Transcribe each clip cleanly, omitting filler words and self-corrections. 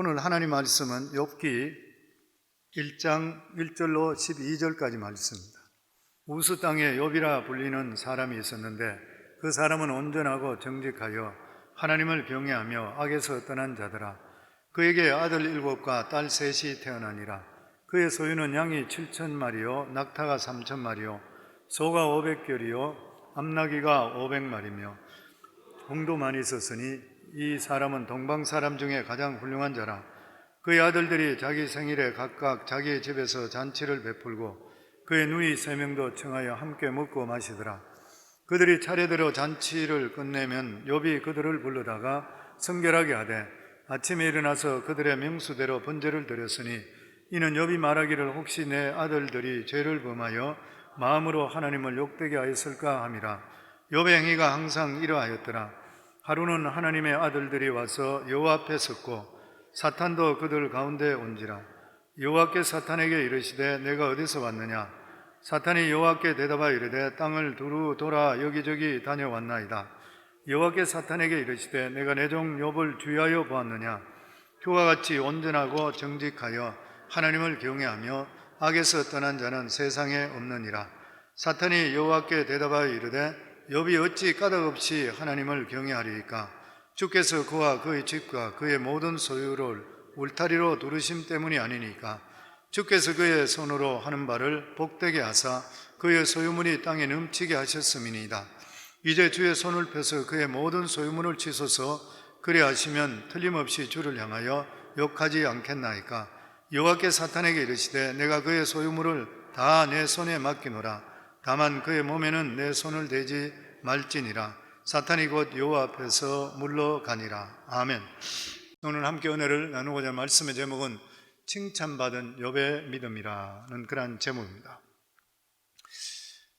오늘 하나님 말씀은 욥기 1장 1절로 12절까지 말씀입니다. 우스 땅에 욥이라 불리는 사람이 있었는데 그 사람은 온전하고 정직하여 하나님을 경외하며 악에서 떠난 자더라. 그에게 아들 7과 딸 3이 태어나니라. 그의 소유는 양이 7,000마리요 낙타가 3,000마리요 소가 500결이요 암나귀가 500마리며 공도 많이 있었으니 이 사람은 동방 사람 중에 가장 훌륭한 자라. 그의 아들들이 자기 생일에 각각 자기의 집에서 잔치를 베풀고 그의 누이 3명도 청하여 함께 먹고 마시더라. 그들이 차례대로 잔치를 끝내면 욥이 그들을 불러다가 성결하게 하되 아침에 일어나서 그들의 명수대로 번제를 드렸으니 이는 욥이 말하기를 혹시 내 아들들이 죄를 범하여 마음으로 하나님을 욕되게 하였을까 함이라. 욥의 행위가 항상 이러하였더라. 하루는 하나님의 아들들이 와서 여호와 앞에 섰고 사탄도 그들 가운데 온지라. 여호와께 사탄에게 이르시되 내가 어디서 왔느냐? 사탄이 여호와께 대답하여 이르되 땅을 두루 돌아 여기저기 다녀왔나이다. 여호와께 사탄에게 이르시되 내가 내 종 욥을 주의하여 보았느냐? 그와 같이 온전하고 정직하여 하나님을 경외하며 악에서 떠난 자는 세상에 없느니라. 사탄이 여호와께 대답하여 이르되 욥이 어찌 까닭없이 하나님을 경외하리이까? 주께서 그와 그의 집과 그의 모든 소유를 울타리로 두르심 때문이 아니니까. 주께서 그의 손으로 하는 바를 복되게 하사 그의 소유물이 땅에 넘치게 하셨음이니이다. 이제 주의 손을 펴서 그의 모든 소유물을 치소서. 그래 하시면 틀림없이 주를 향하여 욕하지 않겠나이까? 여호와께 사탄에게 이르시되 내가 그의 소유물을 다 내 손에 맡기노라. 다만 그의 몸에는 내 손을 대지 말지니라. 사탄이 곧 여호와 앞에서 물러가니라. 아멘. 오늘 함께 은혜를 나누고자 할 말씀의 제목은 칭찬받은 욥의 믿음이라는 그러한 제목입니다.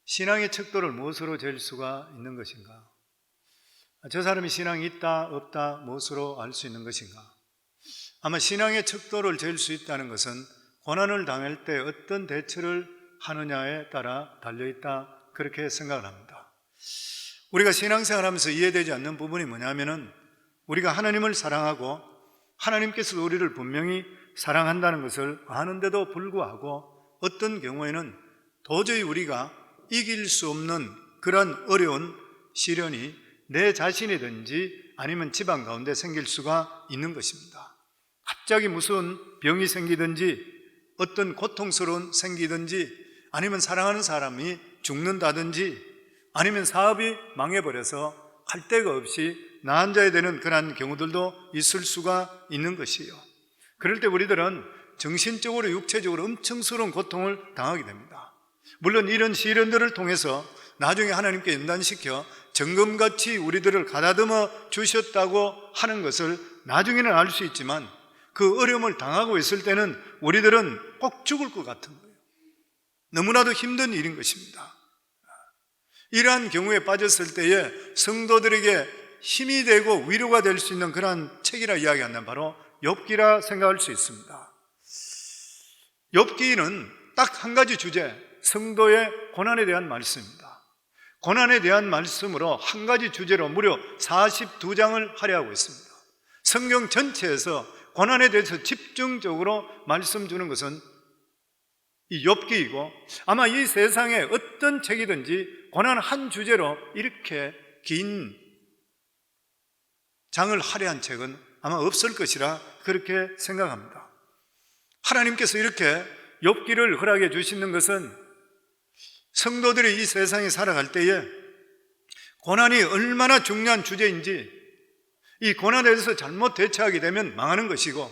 신앙의 척도를 무엇으로 잴 수가 있는 것인가? 저 사람이 신앙이 있다 없다 무엇으로 알 수 있는 것인가? 아마 신앙의 척도를 잴 수 있다는 것은 고난을 당할 때 어떤 대처를 하느냐에 따라 달려있다, 그렇게 생각을 합니다. 우리가 신앙생활 하면서 이해되지 않는 부분이 뭐냐면은 우리가 하나님을 사랑하고 하나님께서 우리를 분명히 사랑한다는 것을 아는데도 불구하고 어떤 경우에는 도저히 우리가 이길 수 없는 그런 어려운 시련이 내 자신이든지 아니면 집안 가운데 생길 수가 있는 것입니다. 갑자기 무슨 병이 생기든지 어떤 고통스러운 생기든지 아니면 사랑하는 사람이 죽는다든지 아니면 사업이 망해버려서 할 데가 없이 나 앉아야 되는 그런 경우들도 있을 수가 있는 것이에요. 그럴 때 우리들은 정신적으로 육체적으로 엄청스러운 고통을 당하게 됩니다. 물론 이런 시련들을 통해서 나중에 하나님께 연단시켜 정금같이 우리들을 가다듬어 주셨다고 하는 것을 나중에는 알 수 있지만 그 어려움을 당하고 있을 때는 우리들은 꼭 죽을 것 같은 거예요. 너무나도 힘든 일인 것입니다. 이러한 경우에 빠졌을 때에 성도들에게 힘이 되고 위로가 될 수 있는 그러한 책이라 이야기한다면 바로 욥기라 생각할 수 있습니다. 욥기는 딱 한 가지 주제, 성도의 고난에 대한 말씀입니다. 고난에 대한 말씀으로 한 가지 주제로 무려 42장을 할애하고 있습니다. 성경 전체에서 고난에 대해서 집중적으로 말씀 주는 것은 이 욥기이고 아마 이 세상에 어떤 책이든지 고난 한 주제로 이렇게 긴 장을 할애한 책은 아마 없을 것이라 그렇게 생각합니다. 하나님께서 이렇게 욥기를 허락해 주시는 것은 성도들이 이 세상에 살아갈 때에 고난이 얼마나 중요한 주제인지, 이 고난에 대해서 잘못 대처하게 되면 망하는 것이고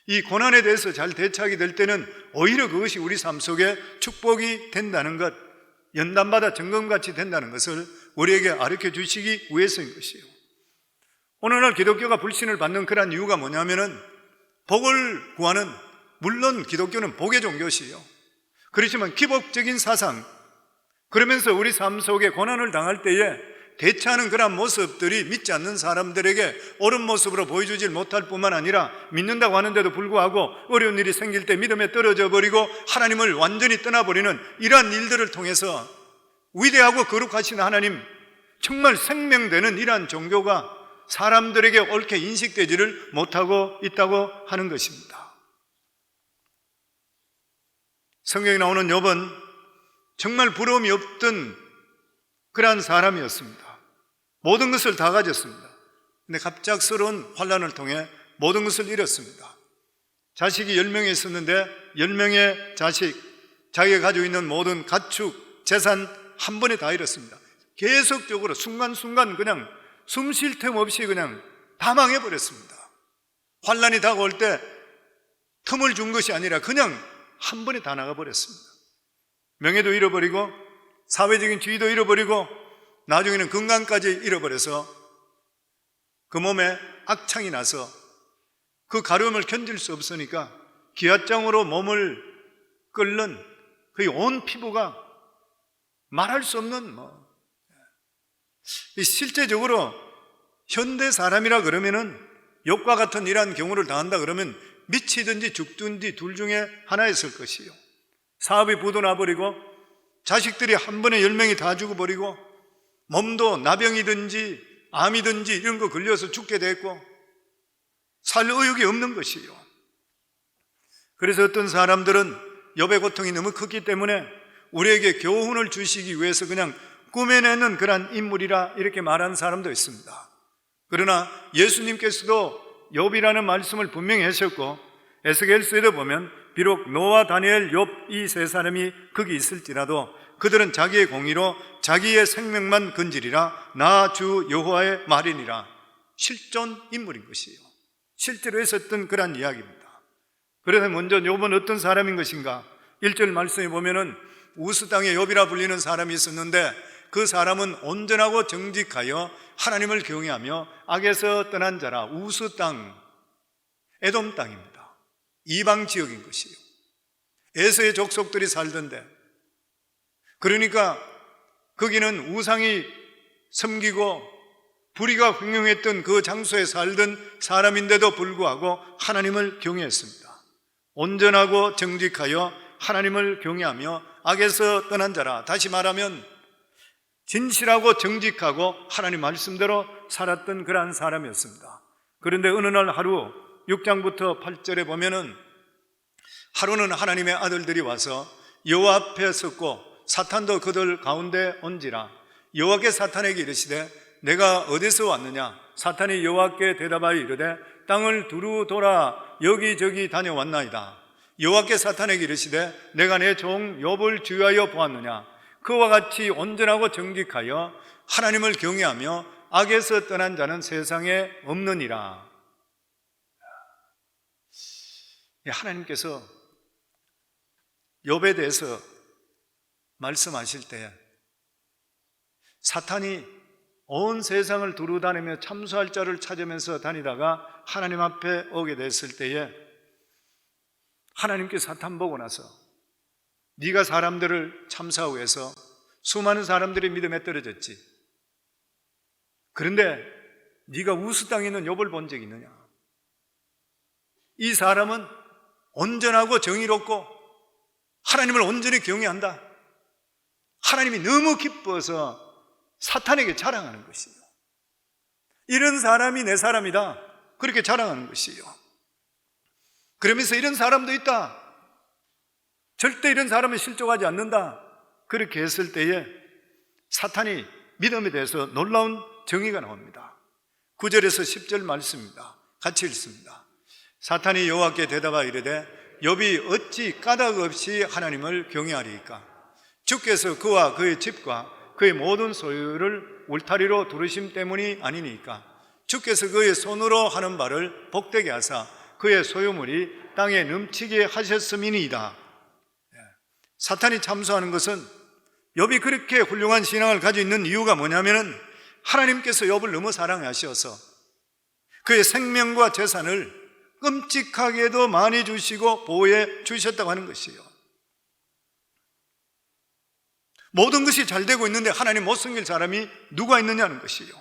이 고난에 대해서 잘 대처하게 될 때는 오히려 그것이 우리 삶 속에 축복이 된다는 것, 연단받아 정금같이 된다는 것을 우리에게 가르쳐 주시기 위해서인 것이에요. 오늘날 기독교가 불신을 받는 그런 이유가 뭐냐면은 복을 구하는, 물론 기독교는 복의 종교시요, 그렇지만 기복적인 사상, 그러면서 우리 삶 속에 고난을 당할 때에 대처하는 그런 모습들이 믿지 않는 사람들에게 옳은 모습으로 보여주질 못할 뿐만 아니라 믿는다고 하는데도 불구하고 어려운 일이 생길 때 믿음에 떨어져 버리고 하나님을 완전히 떠나버리는 이러한 일들을 통해서 위대하고 거룩하신 하나님, 정말 생명되는 이러한 종교가 사람들에게 옳게 인식되지를 못하고 있다고 하는 것입니다. 성경에 나오는 욥은 정말 부러움이 없던 그러한 사람이었습니다. 모든 것을 다 가졌습니다. 근데 갑작스러운 환난을 통해 모든 것을 잃었습니다. 자식이 10명이 있었는데 10명의 자식, 자기가 가지고 있는 모든 가축, 재산 한 번에 다 잃었습니다. 계속적으로 순간순간 그냥 숨 쉴 틈 없이 그냥 다 망해버렸습니다. 환난이 다가올 때 틈을 준 것이 아니라 그냥 한 번에 다 나가버렸습니다. 명예도 잃어버리고 사회적인 지위도 잃어버리고 나중에는 건강까지 잃어버려서 그 몸에 악창이 나서 그 가려움을 견딜 수 없으니까 기아장으로 몸을 끓는 그 온 피부가 말할 수 없는 실제적으로 현대 사람이라 그러면은 욥과 같은 이러한 경우를 당한다 그러면 미치든지 죽든지 둘 중에 하나였을 것이요. 사업이 부도나버리고 자식들이 한 번에 10명이 다 죽어버리고 몸도 나병이든지 암이든지 이런 거 걸려서 죽게 됐고 살 의욕이 없는 것이요. 그래서 어떤 사람들은 욥의 고통이 너무 컸기 때문에 우리에게 교훈을 주시기 위해서 그냥 꾸며내는 그런 인물이라 이렇게 말하는 사람도 있습니다. 그러나 예수님께서도 욥이라는 말씀을 분명히 하셨고 에스겔서에도 보면 비록 노아, 다니엘, 욥 이 세 사람이 거기 있을지라도 그들은 자기의 공의로 자기의 생명만 건지리라 나 주 여호와의 말이니라. 실존 인물인 것이에요. 실제로 있었던 그런 이야기입니다. 그래서 먼저 욥은 어떤 사람인 것인가? 1절 말씀에 보면은 우스 땅에 욥이라 불리는 사람이 있었는데 그 사람은 온전하고 정직하여 하나님을 경외하며 악에서 떠난 자라. 우스 땅, 에돔 땅입니다. 이방 지역인 것이에요. 에서의 족속들이 살던데, 그러니까 거기는 우상이 섬기고 불의가 횡행했던 그 장소에 살던 사람인데도 불구하고 하나님을 경외했습니다. 온전하고 정직하여 하나님을 경외하며 악에서 떠난 자라. 다시 말하면 진실하고 정직하고 하나님 말씀대로 살았던 그러한 사람이었습니다. 그런데 어느 날 하루 6장부터 8절에 보면은 하루는 하나님의 아들들이 와서 여호와 앞에 섰고 사탄도 그들 가운데 온지라. 여호와께 사탄에게 이르시되 내가 어디서 왔느냐? 사탄이 여호와께 대답하여 이르되 땅을 두루 돌아 여기저기 다녀왔나이다. 여호와께 사탄에게 이르시되 내가 내 종 욥을 주의하여 보았느냐? 그와 같이 온전하고 정직하여 하나님을 경외하며 악에서 떠난 자는 세상에 없느니라. 하나님께서 욥에 대해서 말씀하실 때 사탄이 온 세상을 두루 다니며 참수할 자를 찾으면서 다니다가 하나님 앞에 오게 됐을 때에 하나님께 사탄 보고 나서 네가 사람들을 참사하고 해서 수많은 사람들의 믿음에 떨어졌지. 그런데 네가 우스 땅에 있는 욥을 본 적이 있느냐? 이 사람은 온전하고 정의롭고 하나님을 온전히 경외한다. 하나님이 너무 기뻐서 사탄에게 자랑하는 것이에요. 이런 사람이 내 사람이다. 그렇게 자랑하는 것이에요. 그러면서 이런 사람도 있다. 절대 이런 사람은 실족하지 않는다. 그렇게 했을 때에 사탄이 믿음에 대해서 놀라운 정의가 나옵니다. 9절에서 10절 말씀입니다. 같이 읽습니다. 사탄이 여호와께 대답하여 이르되 욥이 어찌 까닭 없이 하나님을 경외하리이까? 주께서 그와 그의 집과 그의 모든 소유를 울타리로 두르심 때문이 아니니까? 주께서 그의 손으로 하는 바를 복되게 하사 그의 소유물이 땅에 넘치게 하셨음이니이다. 사탄이 참소하는 것은 욥이 그렇게 훌륭한 신앙을 가지고 있는 이유가 뭐냐면은 하나님께서 욥을 너무 사랑하셔서 그의 생명과 재산을 끔찍하게도 많이 주시고 보호해 주셨다고 하는 것이에요. 모든 것이 잘 되고 있는데 하나님 못 섬길 사람이 누가 있느냐는 것이에요.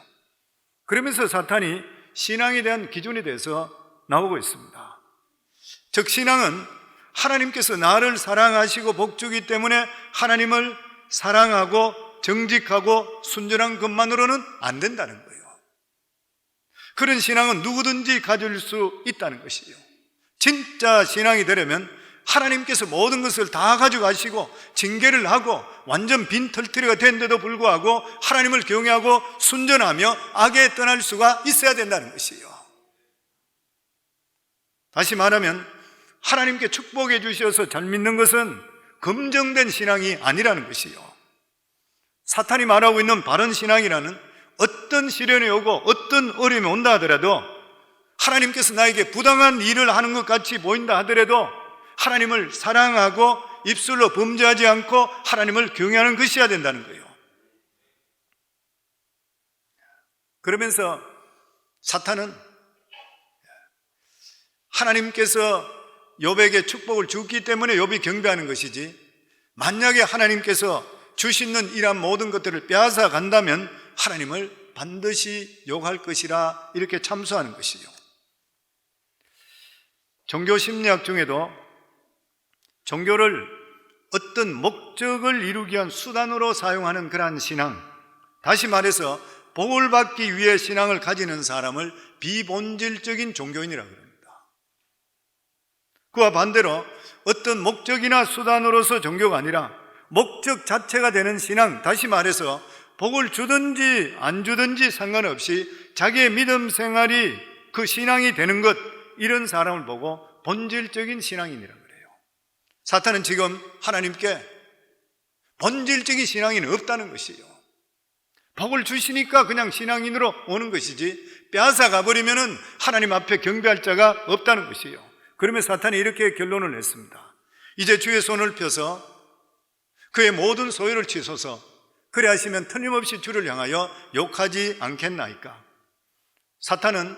그러면서 사탄이 신앙에 대한 기준에 대해서 나오고 있습니다. 즉 신앙은 하나님께서 나를 사랑하시고 복주기 때문에 하나님을 사랑하고 정직하고 순전한 것만으로는 안 된다는 거예요. 그런 신앙은 누구든지 가질 수 있다는 것이요. 진짜 신앙이 되려면 하나님께서 모든 것을 다 가져가시고 징계를 하고 완전 빈털터리가 된데도 불구하고 하나님을 경외하고 순전하며 악에 떠날 수가 있어야 된다는 것이요. 다시 말하면 하나님께 축복해 주셔서 잘 믿는 것은 검증된 신앙이 아니라는 것이요. 사탄이 말하고 있는 바른 신앙이라는 어떤 시련이 오고 어떤 어려움이 온다 하더라도 하나님께서 나에게 부당한 일을 하는 것 같이 보인다 하더라도 하나님을 사랑하고 입술로 범죄하지 않고 하나님을 경외하는 것이어야 된다는 거예요. 그러면서 사탄은 하나님께서 욥에게 축복을 주기 때문에 욥이 경배하는 것이지, 만약에 하나님께서 주시는 이러한 모든 것들을 빼앗아 간다면 하나님을 반드시 욕할 것이라 이렇게 참소하는 것이죠. 종교 심리학 중에도 종교를 어떤 목적을 이루기 위한 수단으로 사용하는 그러한 신앙, 다시 말해서 복을 받기 위해 신앙을 가지는 사람을 비본질적인 종교인이라고 합니다. 그와 반대로 어떤 목적이나 수단으로서 종교가 아니라 목적 자체가 되는 신앙, 다시 말해서 복을 주든지 안 주든지 상관없이 자기의 믿음 생활이 그 신앙이 되는 것, 이런 사람을 보고 본질적인 신앙인이라고 그래요. 사탄은 지금 하나님께 본질적인 신앙인은 없다는 것이에요. 복을 주시니까 그냥 신앙인으로 오는 것이지 빼앗아 가버리면은 하나님 앞에 경배할 자가 없다는 것이에요. 그러면 사탄이 이렇게 결론을 냈습니다. 이제 주의 손을 펴서 그의 모든 소유를 치소서, 그래 하시면 틀림없이 주를 향하여 욕하지 않겠나이까. 사탄은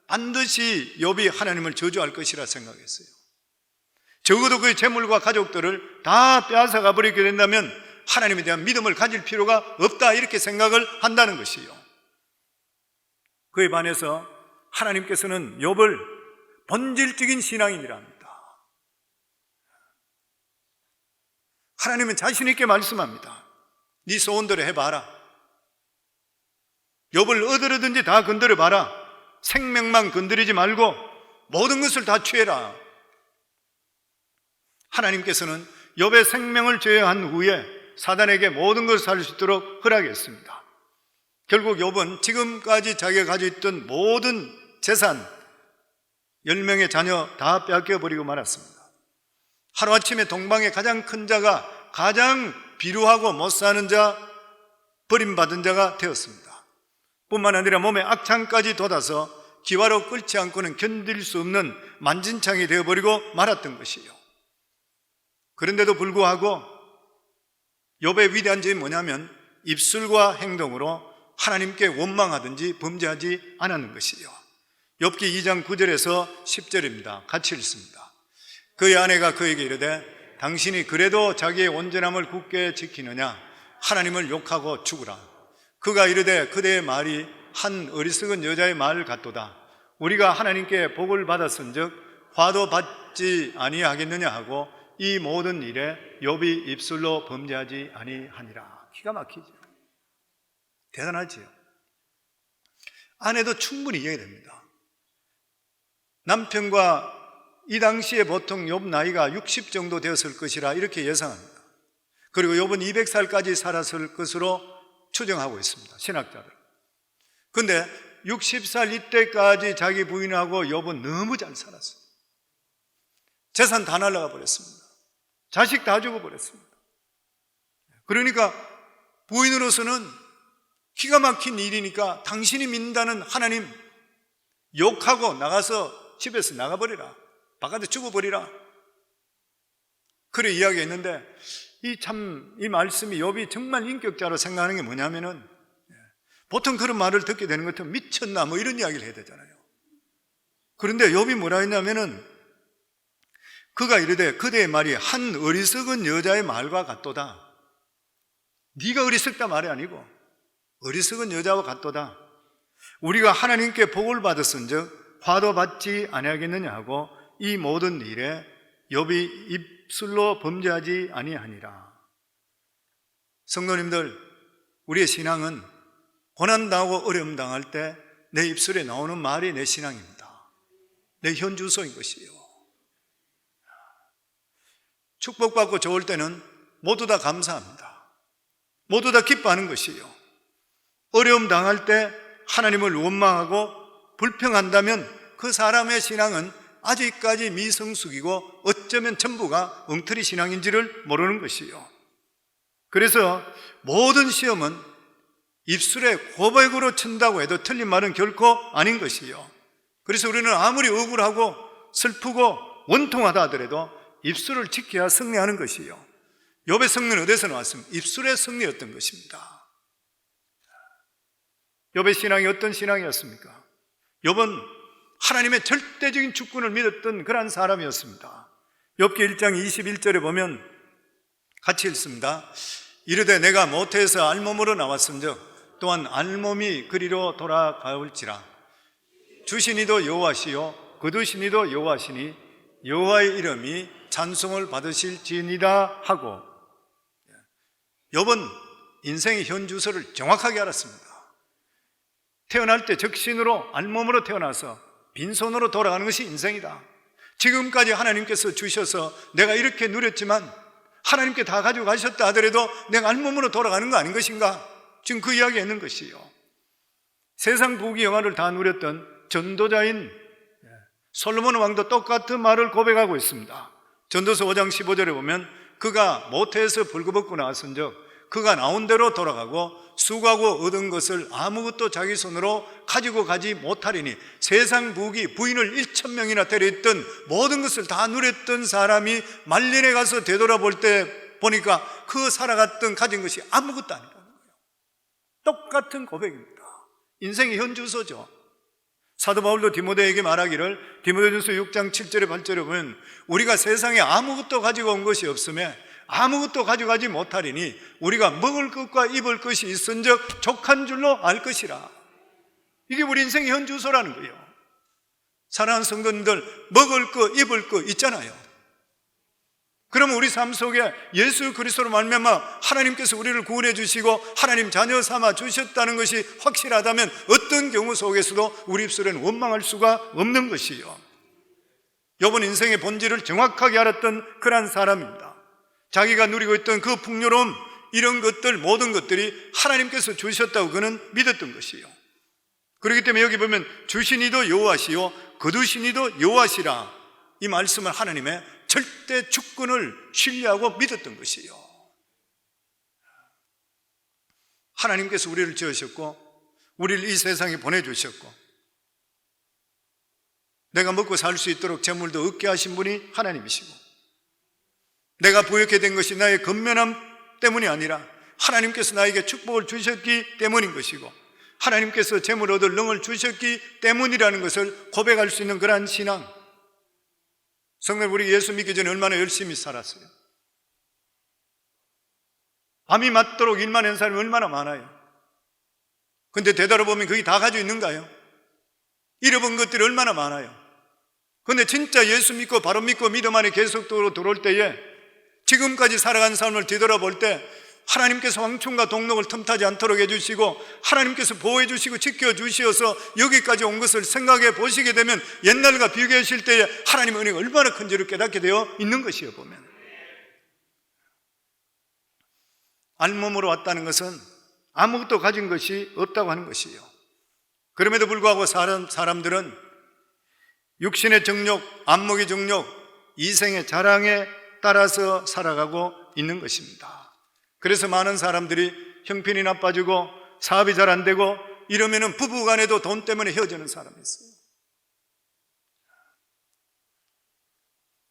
반드시 욥이 하나님을 저주할 것이라 생각했어요. 적어도 그의 재물과 가족들을 다 빼앗아 가버리게 된다면 하나님에 대한 믿음을 가질 필요가 없다, 이렇게 생각을 한다는 것이요. 그에 반해서 하나님께서는 욥을 본질적인 신앙인이라 합니다. 하나님은 자신 있게 말씀합니다. 네 소원대로 해봐라. 욥을 어디로든지 다 건드려봐라. 생명만 건드리지 말고 모든 것을 다 취해라. 하나님께서는 욥의 생명을 제어한 후에 사단에게 모든 것을 살 수 있도록 허락했습니다. 결국 욥은 지금까지 자기가 가지고 있던 모든 재산, 10명의 자녀 다 빼앗겨버리고 말았습니다. 하루아침에 동방의 가장 큰 자가 가장 비루하고 못 사는 자, 버림받은 자가 되었습니다. 뿐만 아니라 몸에 악창까지 돋아서 기와로 끓지 않고는 견딜 수 없는 만진창이 되어버리고 말았던 것이에요. 그런데도 불구하고 욥의 위대한 점이 뭐냐면 입술과 행동으로 하나님께 원망하든지 범죄하지 않았는 것이에요. 욥기 2장 9절에서 10절입니다. 같이 읽습니다. 그의 아내가 그에게 이르되 당신이 그래도 자기의 온전함을 굳게 지키느냐? 하나님을 욕하고 죽으라. 그가 이르되 그대의 말이 한 어리석은 여자의 말 같도다. 우리가 하나님께 복을 받았은즉 화도 받지 아니하겠느냐 하고 이 모든 일에 욥이 입술로 범죄하지 아니하니라. 기가 막히죠. 대단하지요. 아내도 충분히 이해가 됩니다. 남편과 이 당시에 보통 욥 나이가 60 정도 되었을 것이라 이렇게 예상합니다. 그리고 욥은 200살까지 살았을 것으로 추정하고 있습니다, 신학자들. 그런데 60살 이때까지 자기 부인하고 욥은 너무 잘 살았어요. 재산 다 날아가 버렸습니다. 자식 다 죽어버렸습니다. 그러니까 부인으로서는 기가 막힌 일이니까 당신이 믿는다는 하나님 욕하고 나가서 집에서 나가버리라. 바깥에 죽어버리라. 그래 이야기했는데 이 말씀이 욥이 정말 인격자로 생각하는 게 뭐냐면은 보통 그런 말을 듣게 되는 것 같으면 미쳤나 뭐 이런 이야기를 해야 되잖아요. 그런데 욥이 뭐라 했냐면은 그가 이르되 그대의 말이 한 어리석은 여자의 말과 같도다. 네가 어리석다 말이 아니고 어리석은 여자와 같도다. 우리가 하나님께 복을 받았은즉 화도 받지 아니하겠느냐 하고 이 모든 일에 욥이 입술로 범죄하지 아니하니라. 성도님들, 우리의 신앙은 고난당하고 어려움 당할 때 내 입술에 나오는 말이 내 신앙입니다. 내 현주소인 것이요. 축복받고 좋을 때는 모두 다 감사합니다. 모두 다 기뻐하는 것이요. 어려움 당할 때 하나님을 원망하고 불평한다면 그 사람의 신앙은 아직까지 미성숙이고 어쩌면 전부가 엉터리 신앙인지를 모르는 것이요. 그래서 모든 시험은 입술에 고백으로 친다고 해도 틀린 말은 결코 아닌 것이요. 그래서 우리는 아무리 억울하고 슬프고 원통하다 하더라도 입술을 지켜야 승리하는 것이요. 욥의 승리는 어디서 나왔습니까? 입술의 승리였던 것입니다. 욥의 신앙이 어떤 신앙이었습니까? 욥은 하나님의 절대적인 주권을 믿었던 그런 사람이었습니다. 욥기 1장 21절에 보면 같이 읽습니다. 이르되 내가 모태에서 알몸으로 나왔은즉 또한 알몸이 그리로 돌아가올지라. 주신 이도 여호와시요 거두신 이도 여호와시니 여호와의 이름이 찬송을 받으실지니이다 하고, 욥은 인생의 현주소를 정확하게 알았습니다. 태어날 때 적신으로 알몸으로 태어나서 빈손으로 돌아가는 것이 인생이다. 지금까지 하나님께서 주셔서 내가 이렇게 누렸지만 하나님께 다 가지고 가셨다 하더라도 내가 알몸으로 돌아가는 거 아닌 것인가? 지금 그 이야기가 있는 것이요. 세상 부귀 영화를 다 누렸던 전도자인 솔로몬 왕도 똑같은 말을 고백하고 있습니다. 전도서 5장 15절에 보면 그가 모태에서 벌거벗고 나왔은즉 그가 나온 대로 돌아가고 수고하고 얻은 것을 아무것도 자기 손으로 가지고 가지 못하리니, 세상 부귀 부인을 1,000명이나 데려있던 모든 것을 다 누렸던 사람이 말년에 가서 되돌아볼 때 보니까 그 살아갔던 가진 것이 아무것도 아니라는 거예요. 똑같은 고백입니다. 인생의 현주소죠. 사도 바울도 디모데에게 말하기를, 디모데전서 6장 7절에 8절에 보면 우리가 세상에 아무것도 가지고 온 것이 없음에 아무것도 가져가지 못하리니 우리가 먹을 것과 입을 것이 있은즉 족한 줄로 알 것이라. 이게 우리 인생의 현주소라는 거예요. 사랑하는 성도님들, 먹을 거 입을 거 있잖아요. 그러면 우리 삶 속에 예수 그리스도로 말미암아 하나님께서 우리를 구원해 주시고 하나님 자녀 삼아 주셨다는 것이 확실하다면 어떤 경우 속에서도 우리 입술에는 원망할 수가 없는 것이요. 욥은 인생의 본질을 정확하게 알았던 그런 사람입니다. 자기가 누리고 있던 그 풍요로움, 이런 것들, 모든 것들이 하나님께서 주셨다고 그는 믿었던 것이요. 그렇기 때문에 여기 보면 주신 이도 여호와시요 거두신 이도 여호와시라, 이 말씀은 하나님의 절대 주권을 신뢰하고 믿었던 것이요. 하나님께서 우리를 지으셨고 우리를 이 세상에 보내주셨고 내가 먹고 살 수 있도록 재물도 얻게 하신 분이 하나님이시고, 내가 부욕해 된 것이 나의 근면함 때문이 아니라 하나님께서 나에게 축복을 주셨기 때문인 것이고 하나님께서 재물 얻을 능을 주셨기 때문이라는 것을 고백할 수 있는 그러한 신앙. 성도, 우리 예수 믿기 전에 얼마나 열심히 살았어요. 밤이 맞도록 일만 한 사람이 얼마나 많아요. 근데 되돌아보면 그게 다 가지고 있는가요? 잃어본 것들이 얼마나 많아요. 근데 진짜 예수 믿고 바로 믿고 믿음 안에 계속적으로 들어올 때에 지금까지 살아간 삶을 뒤돌아볼 때 하나님께서 황충과 동록을 틈타지 않도록 해주시고 하나님께서 보호해 주시고 지켜주시어서 여기까지 온 것을 생각해 보시게 되면 옛날과 비교하실 때에 하나님의 은혜가 얼마나 큰지를 깨닫게 되어 있는 것이요. 보면 알몸으로 왔다는 것은 아무것도 가진 것이 없다고 하는 것이요. 그럼에도 불구하고 사람들은 육신의 정욕, 안목의 정욕, 이생의 자랑에 따라서 살아가고 있는 것입니다. 그래서 많은 사람들이 형편이 나빠지고 사업이 잘 안 되고 이러면은 부부간에도 돈 때문에 헤어지는 사람이 있어요.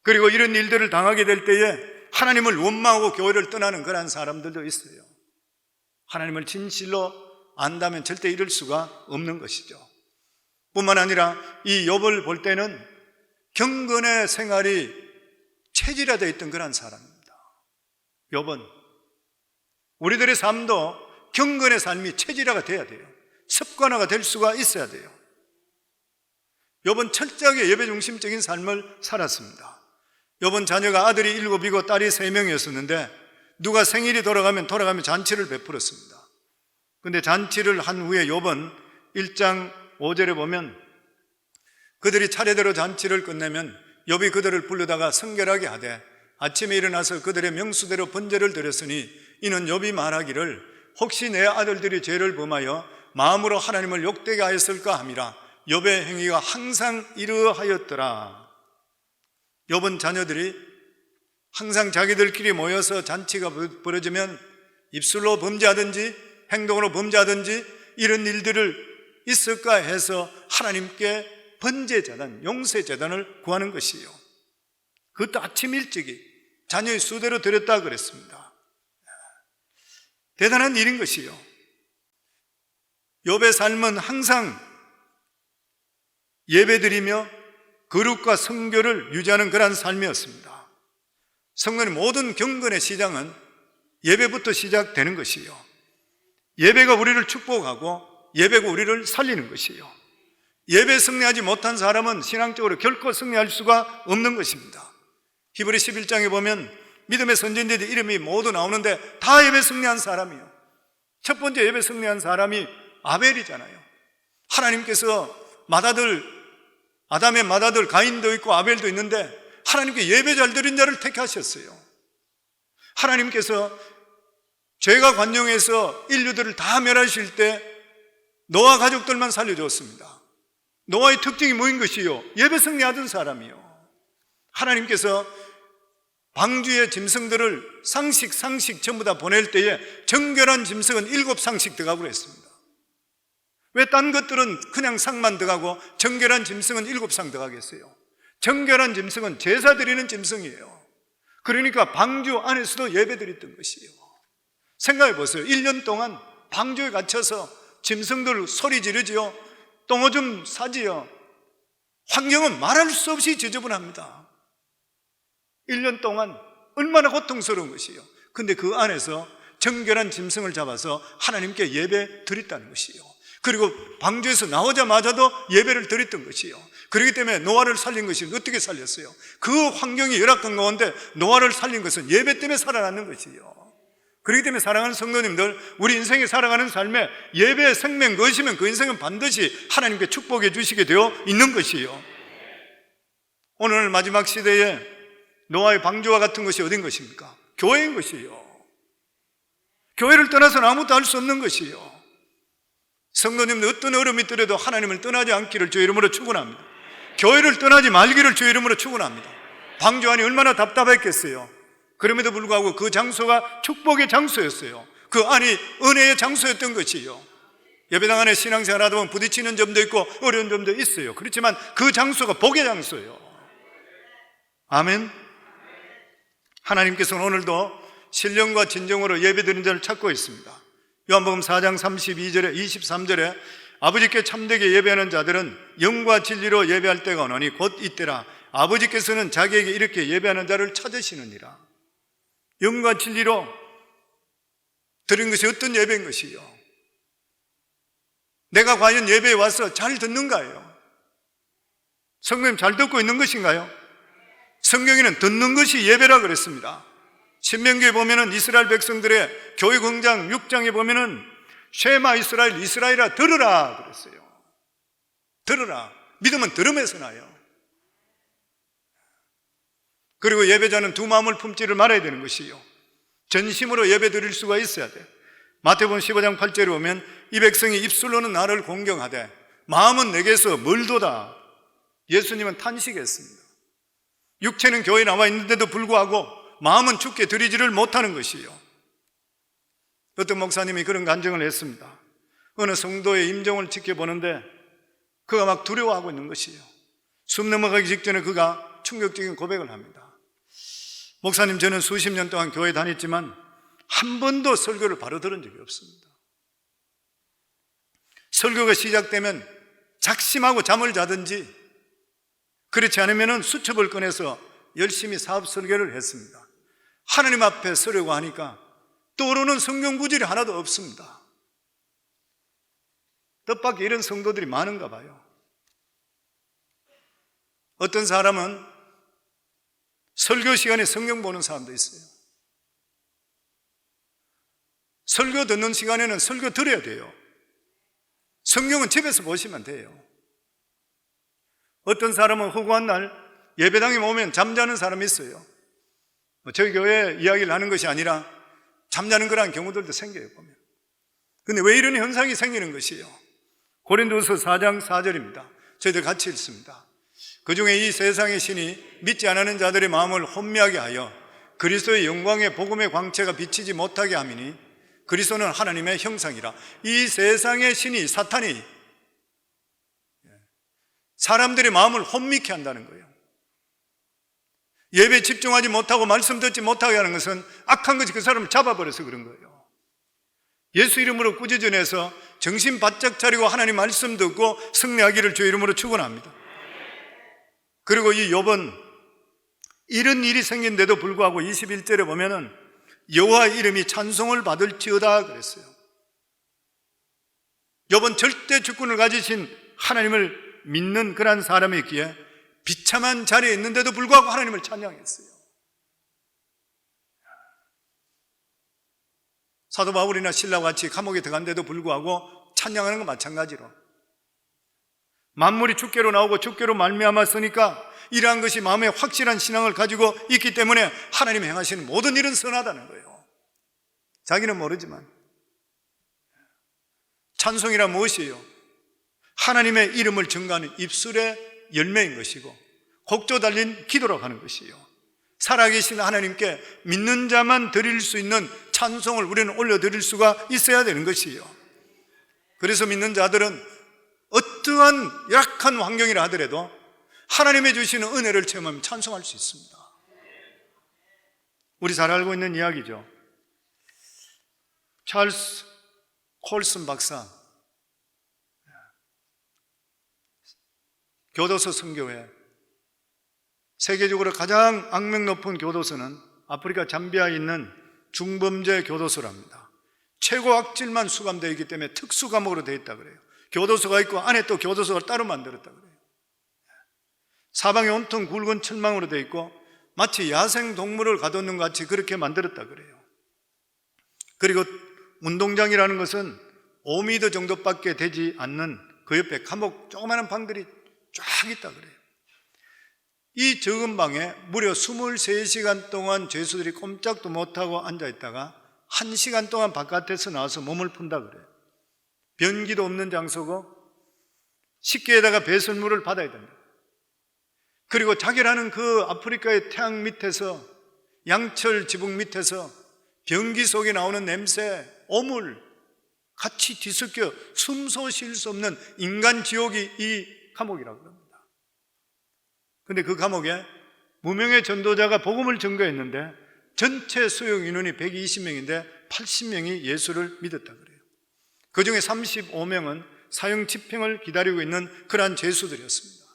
그리고 이런 일들을 당하게 될 때에 하나님을 원망하고 교회를 떠나는 그런 사람들도 있어요. 하나님을 진실로 안다면 절대 이럴 수가 없는 것이죠. 뿐만 아니라 이 욥을 볼 때는 경건의 생활이 체질화되어 있던 그런 사람입니다. 욥은 우리들의 삶도 경건의 삶이 체질화가 돼야 돼요. 습관화가 될 수가 있어야 돼요. 욥은 철저하게 예배 중심적인 삶을 살았습니다. 욥은 자녀가 아들이 7이고 딸이 3명이었었는데 누가 생일이 돌아가면 잔치를 베풀었습니다. 그런데 잔치를 한 후에 욥은 1장 5절에 보면 그들이 차례대로 잔치를 끝내면 욥이 그들을 불러다가 성결하게 하되 아침에 일어나서 그들의 명수대로 번제를 드렸으니 이는 욥이 말하기를 혹시 내 아들들이 죄를 범하여 마음으로 하나님을 욕되게 하였을까 함이라. 욥의 행위가 항상 이러하였더라. 욥은 자녀들이 항상 자기들끼리 모여서 잔치가 벌어지면 입술로 범죄하든지 행동으로 범죄하든지 이런 일들을 있을까 해서 하나님께 번제제단, 용서제단을 구하는 것이요, 그것도 아침 일찍이 자녀의 수대로 드렸다 그랬습니다. 대단한 일인 것이요. 욥의 삶은 항상 예배드리며 거룩과 성결을 유지하는 그러한 삶이었습니다. 성도님, 모든 경건의 시작은 예배부터 시작되는 것이요, 예배가 우리를 축복하고 예배가 우리를 살리는 것이요, 예배 승리하지 못한 사람은 신앙적으로 결코 승리할 수가 없는 것입니다. 히브리 11장에 보면 믿음의 선진들의 이름이 모두 나오는데 다 예배 승리한 사람이요, 첫 번째 예배 승리한 사람이 아벨이잖아요. 하나님께서 아담의 맏아들 가인도 있고 아벨도 있는데 하나님께 예배 잘 드린 자를 택하셨어요. 하나님께서 죄가 관영해서 인류들을 다 멸하실 때 노아 가족들만 살려주었습니다. 노아의 특징이 뭐인 것이요? 예배 승리하던 사람이요. 하나님께서 방주의 짐승들을 상식 전부 다 보낼 때에 정결한 짐승은 7상씩 들어가고 그랬습니다. 왜 딴 것들은 그냥 상만 들어가고 정결한 짐승은 7상 들어가겠어요? 정결한 짐승은 제사 드리는 짐승이에요. 그러니까 방주 안에서도 예배 드렸던 것이에요. 생각해 보세요. 1년 동안 방주에 갇혀서 짐승들 소리 지르지요, 똥오줌 싸지요. 환경은 말할 수 없이 지저분합니다. 1년 동안 얼마나 고통스러운 것이요. 근데 그 안에서 정결한 짐승을 잡아서 하나님께 예배 드렸다는 것이요. 그리고 방주에서 나오자마자도 예배를 드렸던 것이요. 그렇기 때문에 노아를 살린 것이 어떻게 살렸어요? 그 환경이 열악한 가운데 노아를 살린 것은 예배 때문에 살아나는 것이요. 그렇기 때문에 사랑하는 성도님들, 우리 인생에 살아가는 삶에 예배의 생명 것이면 그 인생은 반드시 하나님께 축복해 주시게 되어 있는 것이요. 오늘 마지막 시대에 노아의 방주와 같은 것이 어딘 것입니까? 교회인 것이요. 교회를 떠나서는 아무것도 할 수 없는 것이요. 성도님들, 어떤 어려움이 있더라도 하나님을 떠나지 않기를 주의 이름으로 축원합니다. 교회를 떠나지 말기를 주의 이름으로 축원합니다. 방주 안이 얼마나 답답했겠어요. 그럼에도 불구하고 그 장소가 축복의 장소였어요. 그 안이 은혜의 장소였던 것이요. 예배당 안에 신앙생활 하다 보면 부딪히는 점도 있고 어려운 점도 있어요. 그렇지만 그 장소가 복의 장소예요. 아멘. 하나님께서는 오늘도 신령과 진정으로 예배드리는 자를 찾고 있습니다. 요한복음 4장 32절에 23절에 아버지께 참되게 예배하는 자들은 영과 진리로 예배할 때가 오노니 곧 이때라. 아버지께서는 자기에게 이렇게 예배하는 자를 찾으시느니라. 영과 진리로 드린 것이 어떤 예배인 것이요? 내가 과연 예배에 와서 잘 듣는가요? 성도님, 잘 듣고 있는 것인가요? 성경에는 듣는 것이 예배라 그랬습니다. 신명기에 보면은 이스라엘 백성들의 교회 공장 6장에 보면은 쉐마 이스라엘, 이스라엘아 들으라 그랬어요. 들으라. 믿음은 들음에서 나요. 그리고 예배자는 두 마음을 품지를 말아야 되는 것이요, 전심으로 예배 드릴 수가 있어야 돼. 마태복음 15장 8절에 보면 이 백성이 입술로는 나를 공경하되 마음은 내게서 멀도다. 예수님은 탄식했습니다. 육체는 교회에 나와 있는데도 불구하고 마음은 주께 드리지를 못하는 것이요. 어떤 목사님이 그런 간증을 했습니다. 어느 성도의 임종을 지켜보는데 그가 막 두려워하고 있는 것이요. 숨 넘어가기 직전에 그가 충격적인 고백을 합니다. 목사님, 저는 수십 년 동안 교회 다녔지만 한 번도 설교를 바로 들은 적이 없습니다. 설교가 시작되면 작심하고 잠을 자든지 그렇지 않으면 수첩을 꺼내서 열심히 사업 설교를 했습니다. 하나님 앞에 서려고 하니까 떠오르는 성경 구절이 하나도 없습니다. 뜻밖의 이런 성도들이 많은가 봐요. 어떤 사람은 설교 시간에 성경 보는 사람도 있어요. 설교 듣는 시간에는 설교 들어야 돼요. 성경은 집에서 보시면 돼요. 어떤 사람은 허구한 날 예배당에 오면 잠자는 사람이 있어요. 저희 교회 이야기를 하는 것이 아니라 잠자는 그런 경우들도 생겨요, 보면. 근데 왜 이런 현상이 생기는 것이에요? 고린도서 4장 4절입니다. 저희들 같이 읽습니다. 그중에 이 세상의 신이 믿지 않는 자들의 마음을 혼미하게 하여 그리스도의 영광의 복음의 광채가 비치지 못하게 함이니 그리스도는 하나님의 형상이라. 이 세상의 신이, 사탄이 사람들의 마음을 혼미케 한다는 거예요. 예배에 집중하지 못하고 말씀 듣지 못하게 하는 것은 악한 것이 그 사람을 잡아버려서 그런 거예요. 예수 이름으로 꾸짖어내서 정신 바짝 차리고 하나님 말씀 듣고 승리하기를 주 이름으로 축원합니다. 그리고 이 욥은 이런 일이 생긴데도 불구하고 21절에 보면은 여호와 이름이 찬송을 받을지어다 그랬어요. 욥은 절대 주권을 가지신 하나님을 믿는 그런 사람이기에 비참한 자리에 있는데도 불구하고 하나님을 찬양했어요. 사도 바울이나 신라와 같이 감옥에 들어간데도 불구하고 찬양하는 건 마찬가지로 만물이 주께로 나오고 주께로 말미암았으니까 이러한 것이 마음에 확실한 신앙을 가지고 있기 때문에 하나님이 행하시는 모든 일은 선하다는 거예요. 자기는 모르지만 찬송이란 무엇이에요? 하나님의 이름을 증거하는 입술의 열매인 것이고 곡조 달린 기도로 가는 것이에요. 살아계신 하나님께 믿는 자만 드릴 수 있는 찬송을 우리는 올려드릴 수가 있어야 되는 것이에요. 그래서 믿는 자들은 어떠한 열악한 환경이라 하더라도 하나님의 주시는 은혜를 체험하면 찬송할 수 있습니다. 우리 잘 알고 있는 이야기죠. 찰스 콜슨 박사, 교도소 선교회, 세계적으로 가장 악명 높은 교도소는 아프리카 잠비아에 있는 중범죄 교도소랍니다. 최고 악질만 수감되어 있기 때문에 특수 감옥으로 되어 있다 그래요. 교도소가 있고 안에 또 교도소가 따로 만들었다 그래요. 사방이 온통 굵은 철망으로 되어 있고 마치 야생 동물을 가뒀는 것 같이 그렇게 만들었다 그래요. 그리고 운동장이라는 것은 5m 정도밖에 되지 않는 그 옆에 감옥 조그마한 방들이 쫙 있다 그래요. 이 적은 방에 무려 23시간 동안 죄수들이 꼼짝도 못하고 앉아있다가 1시간 동안 바깥에서 나와서 몸을 푼다 그래요. 변기도 없는 장소고 식기에다가 배설물을 받아야 된다. 그리고 자기라는 그 아프리카의 태양 밑에서, 양철 지붕 밑에서 변기 속에 나오는 냄새, 오물 같이 뒤섞여 숨소 쉴 수 없는 인간 지옥이 이 감옥이라고 합니다. 근데 그 감옥에 무명의 전도자가 복음을 증거했는데 전체 수용 인원이 120명인데 80명이 예수를 믿었다 그래요. 그 중에 35명은 사형 집행을 기다리고 있는 그러한 죄수들이었습니다.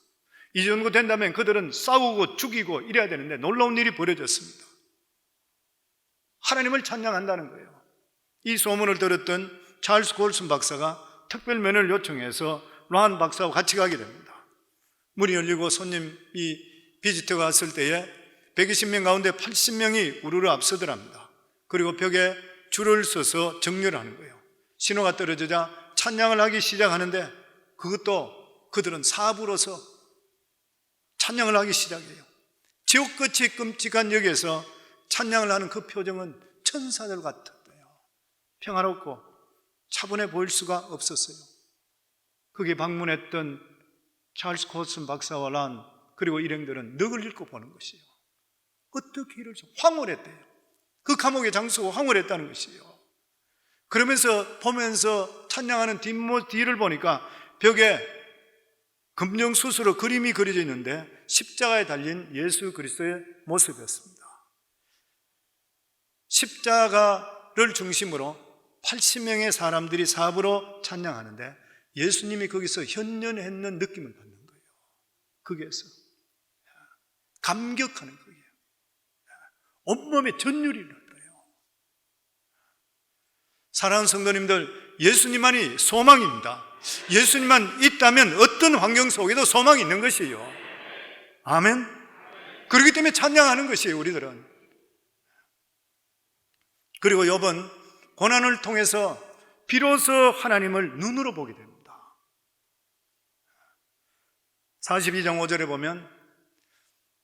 이 정도 된다면 그들은 싸우고 죽이고 이래야 되는데 놀라운 일이 벌어졌습니다. 하나님을 찬양한다는 거예요. 이 소문을 들었던 찰스 콜슨 박사가 특별면을 요청해서 로한 박사와 같이 가게 됩니다. 문이 열리고 손님이 비지터가 왔을 때에 120명 가운데 80명이 우르르 앞서더랍니다. 그리고 벽에 줄을 서서 정렬하는 거예요. 신호가 떨어지자 찬양을 하기 시작하는데 그것도 그들은 사부로서 찬양을 하기 시작해요. 지옥같이 끔찍한 역에서 찬양을 하는 그 표정은 천사들 같았대요. 평화롭고 차분해 보일 수가 없었어요. 거기에 방문했던 찰스 콜슨 박사와 란 그리고 일행들은 넋을 잃고 보는 것이에요. 어떻게 이럴 수, 황홀했대요. 그 감옥의 장소가 황홀했다는 것이에요. 그러면서 보면서 찬양하는 뒤를 보니까 벽에 금정수수로 그림이 그려져 있는데 십자가에 달린 예수 그리스도의 모습이었습니다. 십자가를 중심으로 80명의 사람들이 사부로 찬양하는데 예수님이 거기서 현연했는 느낌을 받는 거예요. 거기에서 감격하는 거예요. 온몸에 전율이 일어나요. 사랑하는 성도님들, 예수님만이 소망입니다. 예수님만 있다면 어떤 환경 속에도 소망이 있는 것이에요. 아멘. 그렇기 때문에 찬양하는 것이에요, 우리들은. 그리고 욥은 고난을 통해서 비로소 하나님을 눈으로 보게 됩니다. 42장 5절에 보면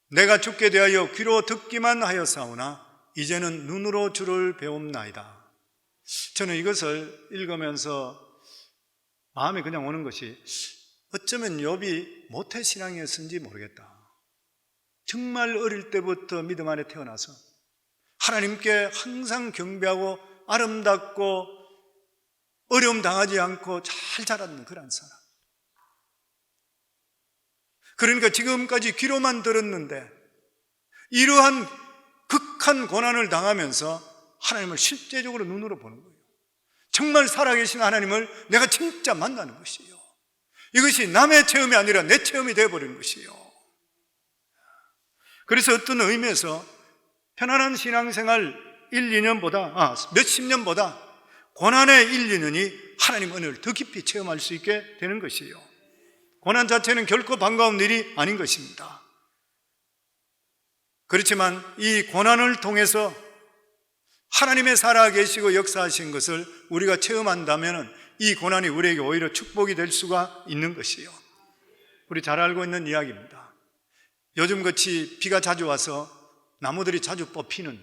내가 주께 대하여 귀로 듣기만 하였사오나 이제는 눈으로 주를 배움나이다. 저는 이것을 읽으면서 마음에 그냥 오는 것이 어쩌면 욥이 모태신앙이었는지 모르겠다. 정말 어릴 때부터 믿음 안에 태어나서 하나님께 항상 경배하고 아름답고 어려움 당하지 않고 잘 자랐는 그런 사람. 그러니까 지금까지 귀로만 들었는데 이러한 극한 고난을 당하면서 하나님을 실제적으로 눈으로 보는 거예요. 정말 살아계신 하나님을 내가 진짜 만나는 것이에요. 이것이 남의 체험이 아니라 내 체험이 되어버리는 것이에요. 그래서 어떤 의미에서 편안한 신앙생활 1, 2년보다 몇십 년보다 고난의 1, 2년이 하나님 은혜를 더 깊이 체험할 수 있게 되는 것이에요. 고난 자체는 결코 반가운 일이 아닌 것입니다. 그렇지만 이 고난을 통해서 하나님의 살아계시고 역사하신 것을 우리가 체험한다면 이 고난이 우리에게 오히려 축복이 될 수가 있는 것이에요. 우리 잘 알고 있는 이야기입니다. 요즘같이 비가 자주 와서 나무들이 자주 뽑히는,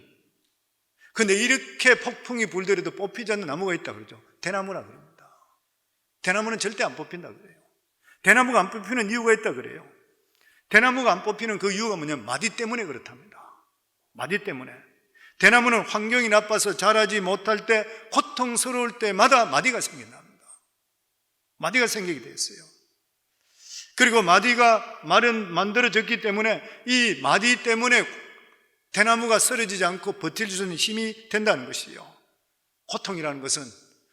근데 이렇게 폭풍이 불더라도 뽑히지 않는 나무가 있다 그러죠. 대나무라 그럽니다. 대나무는 절대 안 뽑힌다 그래요. 대나무가 안 뽑히는 이유가 있다 그래요. 대나무가 안 뽑히는 그 이유가 뭐냐면 마디 때문에 그렇답니다. 마디 때문에. 대나무는 환경이 나빠서 자라지 못할 때, 고통스러울 때마다 마디가 생긴답니다. 마디가 생기게 되었어요. 그리고 마디가 만들어졌기 때문에 이 마디 때문에 대나무가 쓰러지지 않고 버틸 수 있는 힘이 된다는 것이요. 고통이라는 것은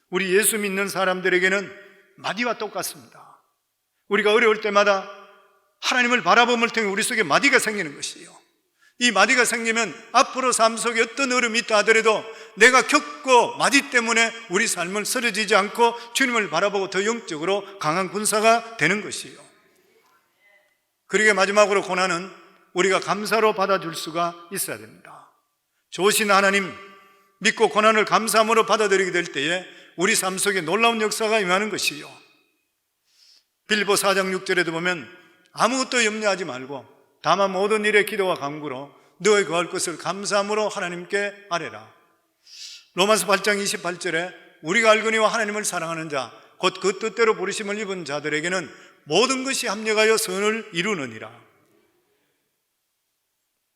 우리 예수 믿는 사람들에게는 마디와 똑같습니다. 우리가 어려울 때마다 하나님을 바라봄을 통해 우리 속에 마디가 생기는 것이에요. 이 마디가 생기면 앞으로 삶 속에 어떤 어려움이 있다 하더라도 내가 겪고 마디 때문에 우리 삶을 쓰러지지 않고 주님을 바라보고 더 영적으로 강한 군사가 되는 것이에요. 그러게 마지막으로 고난은 우리가 감사로 받아줄 수가 있어야 됩니다. 좋으신 하나님 믿고 고난을 감사함으로 받아들이게 될 때에 우리 삶 속에 놀라운 역사가 임하는 것이에요. 빌립보 4장 6절에도 보면 아무것도 염려하지 말고 다만 모든 일에 기도와 간구로 너의 구할 것을 감사함으로 하나님께 아뢰라. 로마서 8장 28절에 우리가 알거니와 하나님을 사랑하는 자 곧 그 뜻대로 부르심을 입은 자들에게는 모든 것이 합력하여 선을 이루느니라.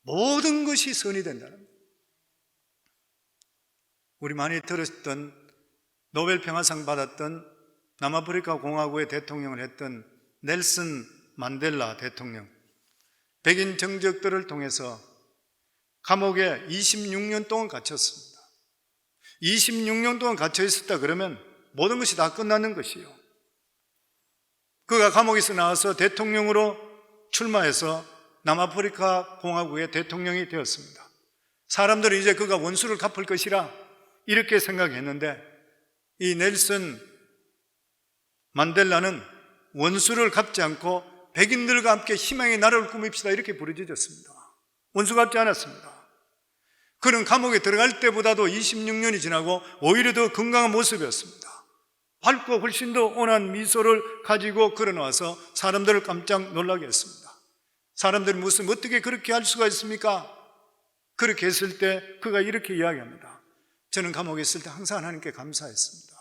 모든 것이 선이 된다는 거예요. 우리 많이 들었던 노벨 평화상 받았던 남아프리카 공화국의 대통령을 했던 넬슨 만델라 대통령, 백인 정적들을 통해서 감옥에 26년 동안 갇혔습니다. 26년 동안 갇혀 있었다 그러면 모든 것이 다 끝나는 것이에요. 그가 감옥에서 나와서 대통령으로 출마해서 남아프리카 공화국의 대통령이 되었습니다. 사람들은 이제 그가 원수를 갚을 것이라 이렇게 생각했는데 이 넬슨 만델라는 원수를 갚지 않고 백인들과 함께 희망의 나라를 꾸밉시다 이렇게 부르짖었습니다. 원수 갚지 않았습니다. 그는 감옥에 들어갈 때보다도 26년이 지나고 오히려 더 건강한 모습이었습니다. 밝고 훨씬 더 온화한 미소를 가지고 걸어나와서 사람들을 깜짝 놀라게 했습니다. 사람들이 무슨 어떻게 그렇게 할 수가 있습니까? 그렇게 했을 때 그가 이렇게 이야기합니다. 저는 감옥에 있을 때 항상 하나님께 감사했습니다.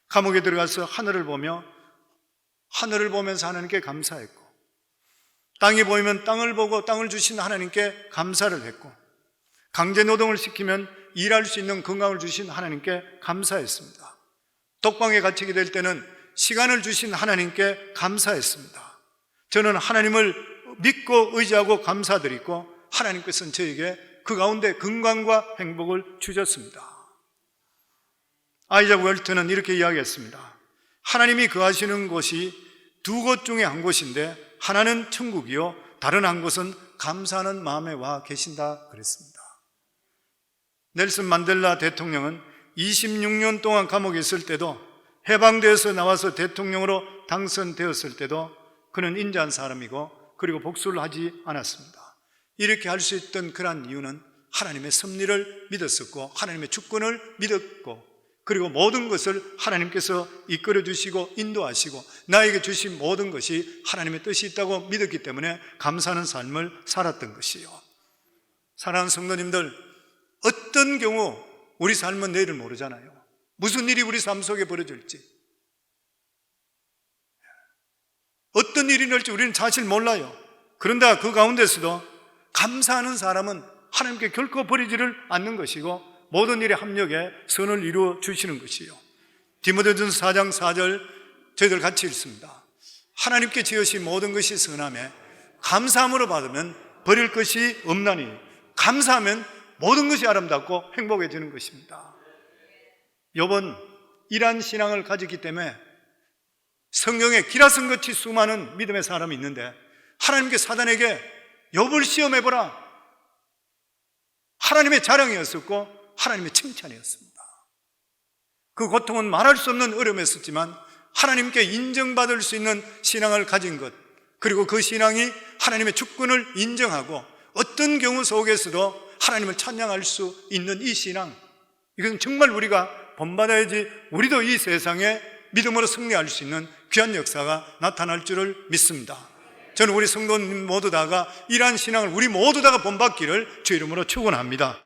감옥에 들어가서 하늘을 보면서 하나님께 감사했고, 땅이 보이면 땅을 보고 땅을 주신 하나님께 감사를 했고, 강제 노동을 시키면 일할 수 있는 건강을 주신 하나님께 감사했습니다. 독방에 갇히게 될 때는 시간을 주신 하나님께 감사했습니다. 저는 하나님을 믿고 의지하고 감사드리고 하나님께서는 저에게 그 가운데 건강과 행복을 주셨습니다. 아이작 웰트는 이렇게 이야기했습니다. 하나님이 거하시는 곳이 두 곳 중에 한 곳인데 하나는 천국이요 다른 한 곳은 감사하는 마음에 와 계신다 그랬습니다. 넬슨 만델라 대통령은 26년 동안 감옥에 있을 때도 해방되어서 나와서 대통령으로 당선되었을 때도 그는 인자한 사람이고 그리고 복수를 하지 않았습니다. 이렇게 할 수 있던 그러한 이유는 하나님의 섭리를 믿었었고 하나님의 주권을 믿었고 그리고 모든 것을 하나님께서 이끌어 주시고 인도하시고 나에게 주신 모든 것이 하나님의 뜻이 있다고 믿었기 때문에 감사하는 삶을 살았던 것이요. 사랑하는 성도님들, 어떤 경우 우리 삶은 내일을 모르잖아요. 무슨 일이 우리 삶 속에 벌어질지, 어떤 일이 날지 우리는 사실 몰라요. 그런데 그 가운데서도 감사하는 사람은 하나님께 결코 버리지를 않는 것이고 모든 일에 합력해 선을 이루어 주시는 것이요. 디모데전서 4장 4절 저희들 같이 읽습니다. 하나님께 지으신 모든 것이 선하며 감사함으로 받으면 버릴 것이 없나니 감사하면 모든 것이 아름답고 행복해지는 것입니다. 욥은 이러한 신앙을 가졌기 때문에 성경에 기라성같이 수많은 믿음의 사람이 있는데 하나님께 사단에게 욥을 시험해보라, 하나님의 자랑이었었고 하나님의 칭찬이었습니다. 그 고통은 말할 수 없는 어려움이었지만 하나님께 인정받을 수 있는 신앙을 가진 것, 그리고 그 신앙이 하나님의 주권을 인정하고 어떤 경우 속에서도 하나님을 찬양할 수 있는 이 신앙, 이것은 정말 우리가 본받아야지 우리도 이 세상에 믿음으로 승리할 수 있는 귀한 역사가 나타날 줄을 믿습니다. 저는 우리 성도님 모두 다가 이러한 신앙을 우리 모두 다가 본받기를 주 이름으로 축원합니다.